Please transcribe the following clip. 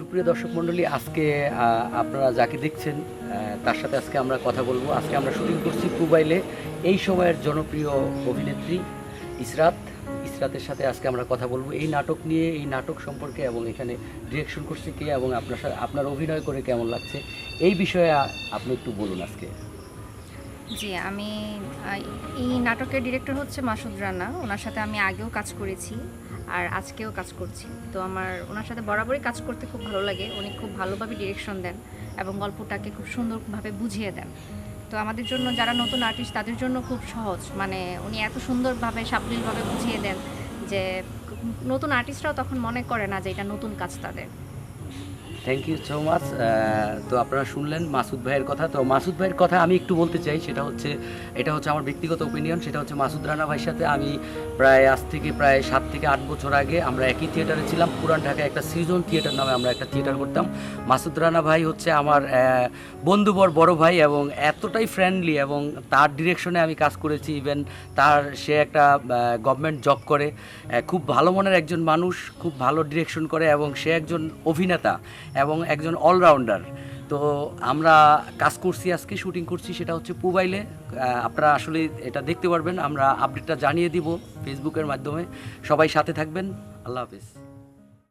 সুপ্রিয় দর্শক মণ্ডলী, আজকে আপনারা যাকে দেখছেন তার সাথে আজকে আমরা কথা বলবো। আজকে আমরা শুটিং করছি পুবাইলে। এই সময়ের জনপ্রিয় অভিনেত্রী ইসরাতের সাথে আজকে আমরা কথা বলবো এই নাটক নিয়ে, এই নাটক সম্পর্কে, এবং এখানে ডিরেকশন করছে কে এবং আপনার অভিনয় করে কেমন লাগছে এই বিষয়ে আপনি একটু বলুন আজকে। জি, আমি এই নাটকের ডিরেক্টর হচ্ছে মাসুদ রানা। ওনার সাথে আমি আগেও কাজ করেছি আর আজকেও কাজ করছি। তো আমার ওনার সাথে বরাবরই কাজ করতে খুব ভালো লাগে। উনি খুব ভালোভাবে ডিরেকশন দেন এবং গল্পটাকে খুব সুন্দরভাবে বুঝিয়ে দেন। তো আমাদের জন্য যারা নতুন আর্টিস্ট তাদের জন্য খুব সহজ, মানে উনি এত সুন্দরভাবে সাবলীলভাবে বুঝিয়ে দেন যে নতুন আর্টিস্টরাও তখন মনে করে না যে এটা নতুন কাজ তাদের। Thank you so much. তো আপনারা শুনলেন মাসুদ ভাইয়ের কথা। তো মাসুদ ভাইয়ের কথা আমি একটু বলতে চাই, এটা হচ্ছে আমার ব্যক্তিগত ওপিনিয়ন। সেটা হচ্ছে মাসুদ রানা ভাইয়ের সাথে আমি আজ থেকে প্রায় 7 থেকে 8 বছর আগে আমরা একই থিয়েটারে ছিলাম। পুরান ঢাকায় একটা সিজন থিয়েটার নামে আমরা একটা থিয়েটার করতাম। মাসুদ রানা ভাই হচ্ছে আমার বন্ধুবর বড় ভাই এবং এতটাই ফ্রেন্ডলি, এবং তার ডিরেকশনে আমি কাজ করেছি। ইভেন সে একটা গভর্নমেন্ট জব করে, খুব ভালো মনের একজন মানুষ, খুব ভালো ডিরেকশন করে, এবং সে একজন অভিনেতা এবং একজন অলরাউন্ডার। তো আমরা কাজ করছি, আজকে শুটিং করছি, সেটা হচ্ছে পুবাইলে। আপনারা আসলে এটা দেখতে পারবেন, আমরা আপডেটটা জানিয়ে দিব ফেসবুকের মাধ্যমে। সবাই সাথে থাকবেন। আল্লাহ হাফিজ।